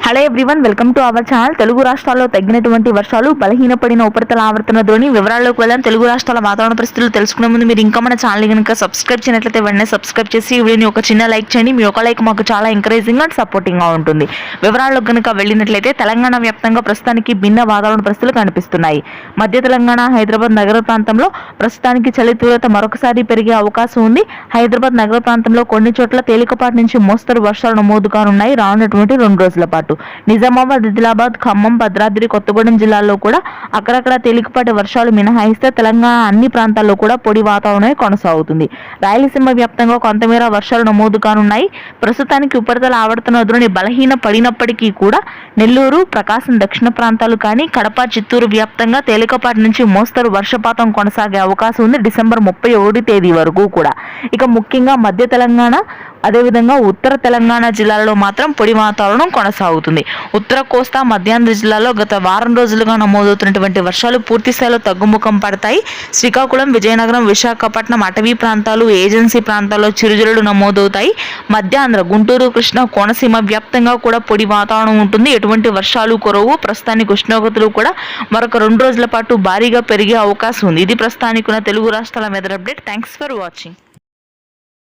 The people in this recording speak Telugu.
Hello everyone, welcome to our channel. Telugu రాష్ట్రాల్లో తగ్గినటువంటి వర్షాలు, బలహీనపడిన ఉపరితల ఆవర్తన ద్రోణి వివరాల్లోకి వెళ్దాం. తెలుగు రాష్ట్రాల వాతావరణ పరిస్థితులు తెలుసుకునే ముందు మీరు ఇంకా మన ఛానల్ కనుక సబ్స్క్రైబ్ చేయనట్లయితే వెంటనే సబ్స్క్రైబ్ చేసి ఈ వీడియోని ఒక చిన్న లైక్ చేయండి. మీ ఒక లైక్ మాకు చాలా ఎంకరేజింగ్ అండ్ సపోర్టింగ్ గా ఉంటుంది. వివరాల్లోకి కనుక వెళ్ళినట్లయితే తెలంగాణ వ్యాప్తంగా ప్రస్తుతానికి భిన్న వాతావరణ పరిస్థితులు కనిపిస్తున్నాయి. మధ్య తెలంగాణ, హైదరాబాద్ నగర ప్రాంతంలో ప్రస్తుతానికి చలి తీవ్రత మరొకసారి పెరిగే అవకాశం ఉంది. హైదరాబాద్ నగర ప్రాంతంలో కొన్ని చోట్ల తేలికపాటి నుంచి మోస్తరు వర్షాలు నమోదు కానున్నాయి రానున్నటువంటి 2 రోజుల పాటు. నిజామాబాద్, ఆదిలాబాద్, ఖమ్మం, భద్రాద్రి కొత్తగూడెం జిల్లాల్లో కూడా అక్కడక్కడ తేలికపాటి వర్షాలు మినహాయిస్తే తెలంగాణ అన్ని ప్రాంతాల్లో కూడా పొడి వాతావరణమే కొనసాగుతుంది. రాయలసీమ వ్యాప్తంగా కొంతమేర వర్షాలు నమోదు కానున్నాయి. ప్రస్తుతానికి ఉపరితల ఆవర్తన ద్రోణి బలహీన పడినప్పటికీ కూడా నెల్లూరు, ప్రకాశం దక్షిణ ప్రాంతాలు కానీ కడప, చిత్తూరు వ్యాప్తంగా తేలికపాటి నుంచి మోస్తరు వర్షపాతం కొనసాగే అవకాశం ఉంది డిసెంబర్ 31 తేదీ వరకు కూడా. ఇక ముఖ్యంగా మధ్య తెలంగాణ, అదేవిధంగా ఉత్తర తెలంగాణ జిల్లాలలో మాత్రం పొడి వాతావరణం కొనసాగుతుంది. ఉత్తర కోస్తా, మధ్యాంధ్ర జిల్లాలో గత వారం రోజులుగా నమోదవుతున్నటువంటి వర్షాలు పూర్తి స్థాయిలో తగ్గుముఖం పడతాయి. శ్రీకాకుళం, విజయనగరం, విశాఖపట్నం అటవీ ప్రాంతాలు, ఏజెన్సీ ప్రాంతాల్లో చిరుజల్లులు నమోదవుతాయి. మధ్యాంధ్ర, గుంటూరు, కృష్ణా, కోనసీమ వ్యాప్తంగా కూడా పొడి వాతావరణం ఉంటుంది. ఎటువంటి వర్షాలు కురవు. ప్రస్తుతానికి ఉష్ణోగ్రతలు కూడా మరొక 2 రోజుల పాటు భారీగా పెరిగే అవకాశం ఉంది. ఇది ప్రస్తుతానికి ఉన్న తెలుగు రాష్ట్రాల weather update. Thanks for watching.